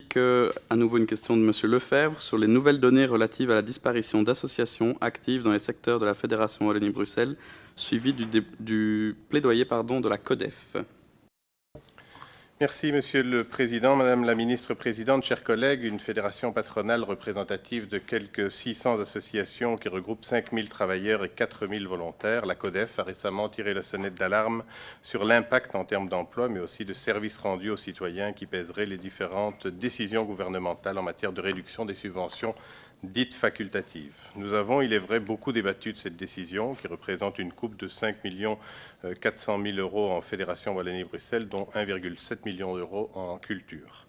ainsi que, à nouveau, une question de Monsieur Lefebvre sur les nouvelles données relatives à la disparition d'associations actives dans les secteurs de la Fédération Wallonie-Bruxelles, suivi du plaidoyer de la CODEF. Merci, Monsieur le Président, Madame la Ministre Présidente, chers collègues. Une fédération patronale représentative de quelques 600 associations qui regroupent 5 000 travailleurs et 4 000 volontaires, la CODEF, a récemment tiré la sonnette d'alarme sur l'impact en termes d'emploi, mais aussi de services rendus aux citoyens qui pèseraient les différentes décisions gouvernementales en matière de réduction des subventions dites facultatives. Nous avons, il est vrai, beaucoup débattu de cette décision qui représente une coupe de 5 400 000 € en Fédération Wallonie-Bruxelles, dont 1,7 million d'euros en culture.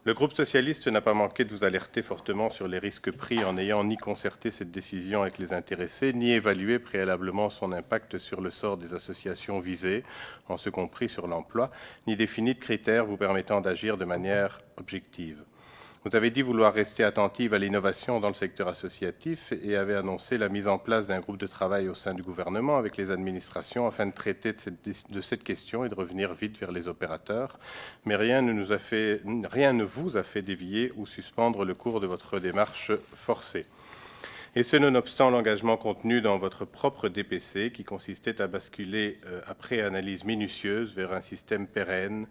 Le groupe socialiste n'a pas manqué de vous alerter fortement sur les risques pris en n'ayant ni concerté cette décision avec les intéressés, ni évalué préalablement son impact sur le sort des associations visées, en ce compris sur l'emploi, ni défini de critères vous permettant d'agir de manière objective. Vous avez dit vouloir rester attentive à l'innovation dans le secteur associatif et avez annoncé la mise en place d'un groupe de travail au sein du gouvernement avec les administrations afin de traiter de cette question et de revenir vite vers les opérateurs. Mais rien ne vous a fait dévier ou suspendre le cours de votre démarche forcée. Et ce, nonobstant l'engagement contenu dans votre propre DPC qui consistait à basculer, après analyse minutieuse, vers un système pérenne,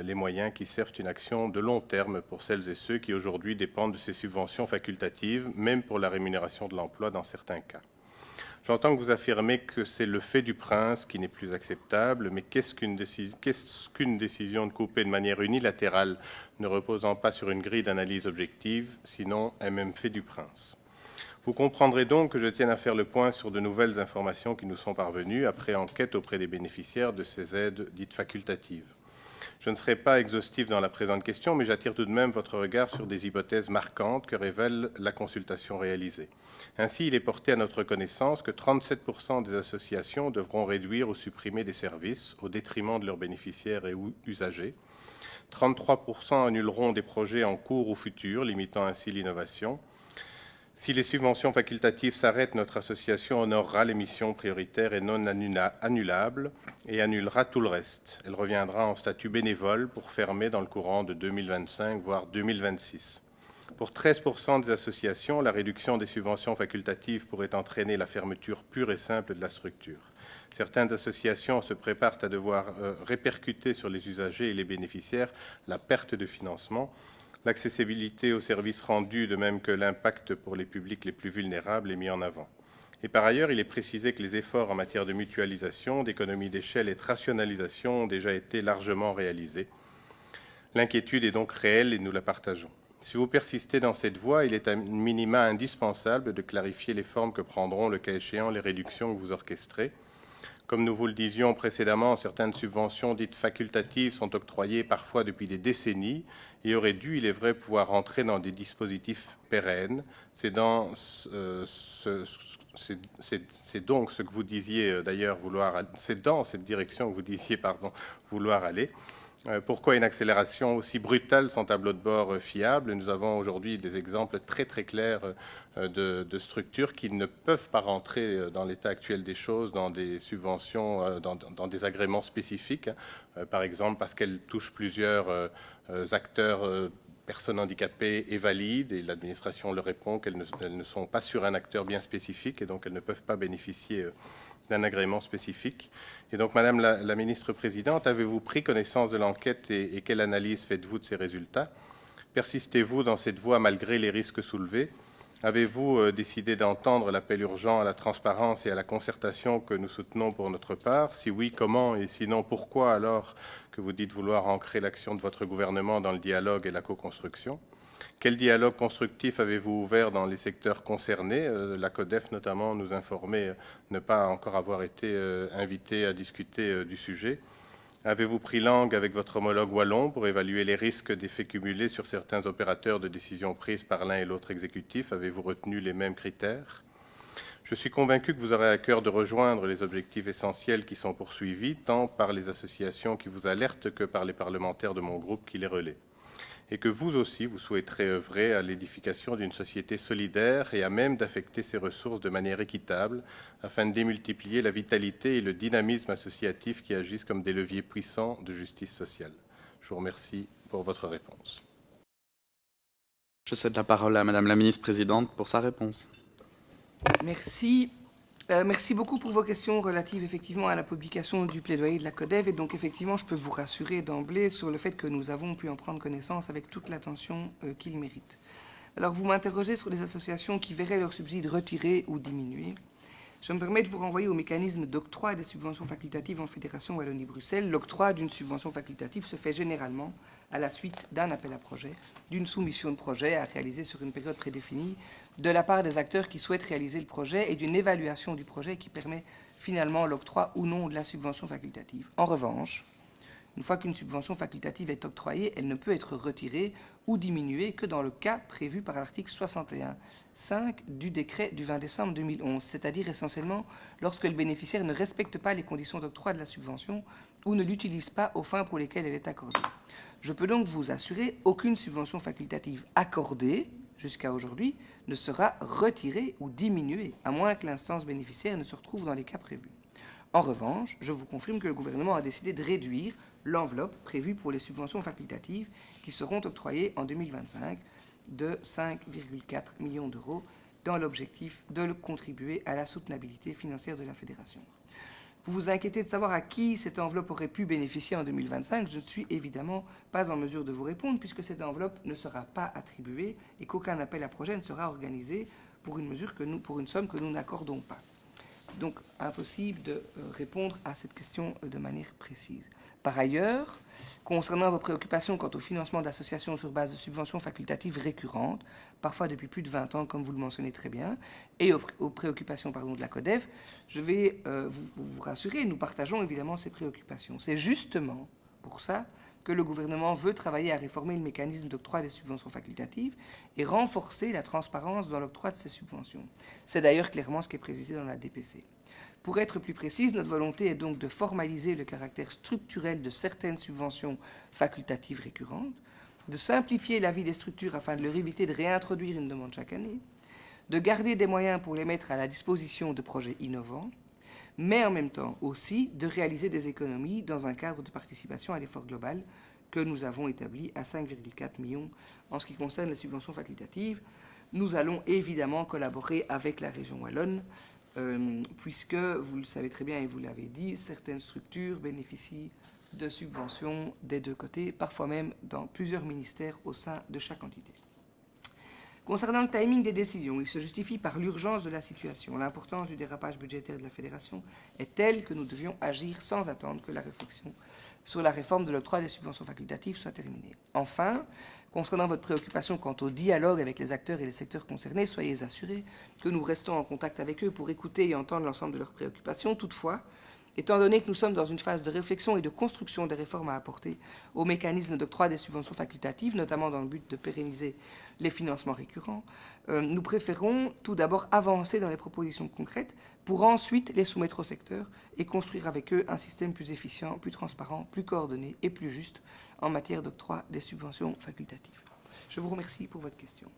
les moyens qui servent une action de long terme pour celles et ceux qui aujourd'hui dépendent de ces subventions facultatives, même pour la rémunération de l'emploi dans certains cas. J'entends que vous affirmez que c'est le fait du prince qui n'est plus acceptable, mais qu'est-ce qu'une décision de couper de manière unilatérale ne reposant pas sur une grille d'analyse objective, sinon un même fait du prince? Vous comprendrez donc que je tienne à faire le point sur de nouvelles informations qui nous sont parvenues après enquête auprès des bénéficiaires de ces aides dites facultatives. Je ne serai pas exhaustif dans la présente question, mais j'attire tout de même votre regard sur des hypothèses marquantes que révèle la consultation réalisée. Ainsi, il est porté à notre connaissance que 37% des associations devront réduire ou supprimer des services au détriment de leurs bénéficiaires et usagers. 33% annuleront des projets en cours ou futurs, limitant ainsi l'innovation. Si les subventions facultatives s'arrêtent, notre association honorera les missions prioritaires et non annulables et annulera tout le reste. Elle reviendra en statut bénévole pour fermer dans le courant de 2025, voire 2026. Pour 13% des associations, la réduction des subventions facultatives pourrait entraîner la fermeture pure et simple de la structure. Certaines associations se préparent à devoir répercuter sur les usagers et les bénéficiaires la perte de financement. L'accessibilité aux services rendus, de même que l'impact pour les publics les plus vulnérables, est mis en avant. Et par ailleurs, il est précisé que les efforts en matière de mutualisation, d'économie d'échelle et de rationalisation ont déjà été largement réalisés. L'inquiétude est donc réelle et nous la partageons. Si vous persistez dans cette voie, il est à minima indispensable de clarifier les formes que prendront, le cas échéant, les réductions que vous orchestrez. Comme nous vous le disions précédemment, certaines subventions dites facultatives sont octroyées parfois depuis des décennies et auraient dû, il est vrai, pouvoir entrer dans des dispositifs pérennes. C'est donc ce que vous disiez d'ailleurs vouloir, c'est dans cette direction que vous disiez vouloir aller. Pourquoi une accélération aussi brutale sans tableau de bord fiable? Nous avons aujourd'hui des exemples très très clairs de structures qui ne peuvent pas rentrer dans l'état actuel des choses, dans des subventions, dans des agréments spécifiques, par exemple parce qu'elles touchent plusieurs acteurs, personnes handicapées et valides, et l'administration leur répond qu'elles ne sont pas sur un acteur bien spécifique et donc elles ne peuvent pas bénéficier d'un agrément spécifique. Et donc, Madame la Ministre Présidente, avez-vous pris connaissance de l'enquête et quelle analyse faites-vous de ces résultats? Persistez-vous dans cette voie malgré les risques soulevés? Avez-vous décidé d'entendre l'appel urgent à la transparence et à la concertation que nous soutenons pour notre part? Si oui, comment? Et sinon, pourquoi alors que vous dites vouloir ancrer l'action de votre gouvernement dans le dialogue et la co-construction? Quel dialogue constructif avez-vous ouvert dans les secteurs concernés? La CODEF notamment nous informait ne pas encore avoir été invitée à discuter du sujet. Avez-vous pris langue avec votre homologue wallon pour évaluer les risques d'effets cumulés sur certains opérateurs de décision prises par l'un et l'autre exécutif? Avez-vous retenu les mêmes critères? Je suis convaincu que vous aurez à cœur de rejoindre les objectifs essentiels qui sont poursuivis, tant par les associations qui vous alertent que par les parlementaires de mon groupe qui les relaient. Et que vous aussi, vous souhaiterez œuvrer à l'édification d'une société solidaire et à même d'affecter ses ressources de manière équitable afin de démultiplier la vitalité et le dynamisme associatif qui agissent comme des leviers puissants de justice sociale. Je vous remercie pour votre réponse. Je cède la parole à Madame la ministre-présidente pour sa réponse. Merci. Merci beaucoup pour vos questions relatives effectivement à la publication du plaidoyer de la CODEV. Et donc effectivement, je peux vous rassurer d'emblée sur le fait que nous avons pu en prendre connaissance avec toute l'attention qu'il mérite. Alors vous m'interrogez sur les associations qui verraient leurs subsides retirés ou diminués. Je me permets de vous renvoyer au mécanisme d'octroi des subventions facultatives en Fédération Wallonie-Bruxelles. L'octroi d'une subvention facultative se fait généralement à la suite d'un appel à projet, d'une soumission de projet à réaliser sur une période prédéfinie de la part des acteurs qui souhaitent réaliser le projet et d'une évaluation du projet qui permet finalement l'octroi ou non de la subvention facultative. En revanche, une fois qu'une subvention facultative est octroyée, elle ne peut être retirée ou diminuée que dans le cas prévu par l'article 61.5 du décret du 20 décembre 2011, c'est-à-dire essentiellement lorsque le bénéficiaire ne respecte pas les conditions d'octroi de la subvention ou ne l'utilise pas aux fins pour lesquelles elle est accordée. Je peux donc vous assurer, aucune subvention facultative accordée jusqu'à aujourd'hui ne sera retirée ou diminuée, à moins que l'instance bénéficiaire ne se retrouve dans les cas prévus. En revanche, je vous confirme que le gouvernement a décidé de réduire l'enveloppe prévue pour les subventions facultatives qui seront octroyées en 2025 de 5,4 millions d'euros dans l'objectif de contribuer à la soutenabilité financière de la Fédération. Vous vous inquiétez de savoir à qui cette enveloppe aurait pu bénéficier en 2025. Je ne suis évidemment pas en mesure de vous répondre puisque cette enveloppe ne sera pas attribuée et qu'aucun appel à projet ne sera organisé pour une somme que nous n'accordons pas. Donc, impossible de répondre à cette question de manière précise. Par ailleurs, concernant vos préoccupations quant au financement d'associations sur base de subventions facultatives récurrentes, parfois depuis plus de 20 ans, comme vous le mentionnez très bien, et aux préoccupations de la CODEV, je vais vous rassurer, nous partageons évidemment ces préoccupations. C'est justement pour ça que le gouvernement veut travailler à réformer le mécanisme d'octroi des subventions facultatives et renforcer la transparence dans l'octroi de ces subventions. C'est d'ailleurs clairement ce qui est précisé dans la DPC. Pour être plus précise, notre volonté est donc de formaliser le caractère structurel de certaines subventions facultatives récurrentes, de simplifier la vie des structures afin de leur éviter de réintroduire une demande chaque année, de garder des moyens pour les mettre à la disposition de projets innovants, mais en même temps aussi de réaliser des économies dans un cadre de participation à l'effort global que nous avons établi à 5,4 millions en ce qui concerne les subventions facultatives. Nous allons évidemment collaborer avec la région wallonne, puisque, vous le savez très bien et vous l'avez dit, certaines structures bénéficient de subventions des deux côtés, parfois même dans plusieurs ministères au sein de chaque entité. Concernant le timing des décisions, il se justifie par l'urgence de la situation. L'importance du dérapage budgétaire de la Fédération est telle que nous devions agir sans attendre que la réflexion sur la réforme de l'octroi des subventions facultatives soit terminée. Enfin, concernant votre préoccupation quant au dialogue avec les acteurs et les secteurs concernés, soyez assurés que nous restons en contact avec eux pour écouter et entendre l'ensemble de leurs préoccupations. Toutefois, étant donné que nous sommes dans une phase de réflexion et de construction des réformes à apporter au mécanisme d'octroi des subventions facultatives, notamment dans le but de pérenniser les financements récurrents, nous préférons tout d'abord avancer dans les propositions concrètes pour ensuite les soumettre au secteur et construire avec eux un système plus efficient, plus transparent, plus coordonné et plus juste en matière d'octroi des subventions facultatives. Je vous remercie pour votre question.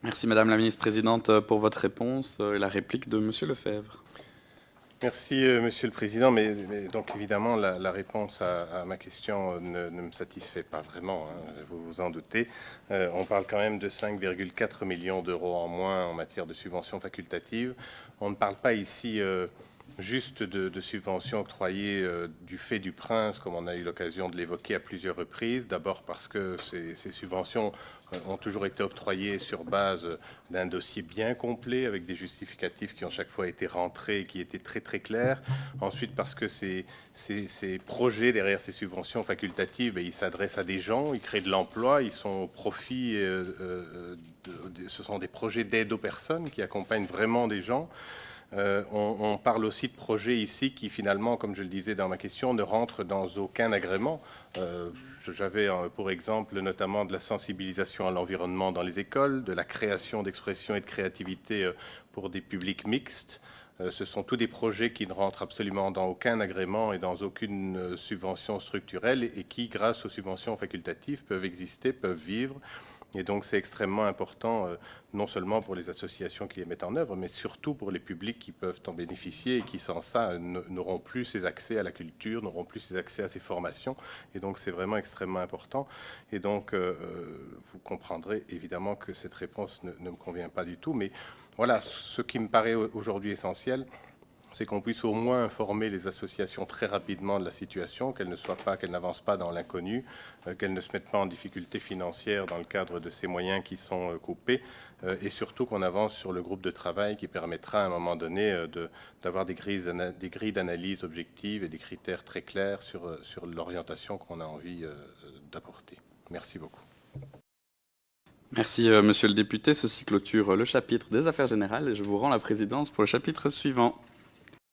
Merci Madame la ministre-présidente pour votre réponse et la réplique de Monsieur Lefebvre. Merci, Monsieur le Président. Mais donc, évidemment, la réponse à ma question ne me satisfait pas vraiment, hein, vous vous en doutez. On parle quand même de 5,4 millions d'euros en moins en matière de subventions facultatives. On ne parle pas ici juste de subventions octroyées du fait du prince, comme on a eu l'occasion de l'évoquer à plusieurs reprises. D'abord parce que ces subventions ont toujours été octroyées sur base d'un dossier bien complet, avec des justificatifs qui ont chaque fois été rentrés et qui étaient très très clairs. Ensuite parce que ces projets derrière ces subventions facultatives, ils s'adressent à des gens, ils créent de l'emploi, ils sont au profit, ce sont des projets d'aide aux personnes qui accompagnent vraiment des gens. On parle aussi de projets ici qui finalement, comme je le disais dans ma question, ne rentrent dans aucun agrément. J'avais pour exemple notamment de la sensibilisation à l'environnement dans les écoles, de la création d'expression et de créativité pour des publics mixtes. Ce sont tous des projets qui ne rentrent absolument dans aucun agrément et dans aucune subvention structurelle et qui, grâce aux subventions facultatives, peuvent exister, peuvent vivre Et donc, c'est extrêmement important, non seulement pour les associations qui les mettent en œuvre, mais surtout pour les publics qui peuvent en bénéficier et qui, sans ça, n'auront plus ces accès à la culture, n'auront plus ces accès à ces formations. Et donc, c'est vraiment extrêmement important. Et donc, vous comprendrez évidemment que cette réponse ne me convient pas du tout. Mais voilà, ce qui me paraît aujourd'hui essentiel, c'est qu'on puisse au moins informer les associations très rapidement de la situation, qu'elles n'avancent pas dans l'inconnu, qu'elles ne se mettent pas en difficulté financière dans le cadre de ces moyens qui sont coupés, et surtout qu'on avance sur le groupe de travail qui permettra à un moment donné d'avoir des grilles d'analyse objectives et des critères très clairs sur l'orientation qu'on a envie d'apporter. Merci beaucoup. Merci, monsieur le député. Ceci clôture le chapitre des affaires générales et je vous rends la présidence pour le chapitre suivant.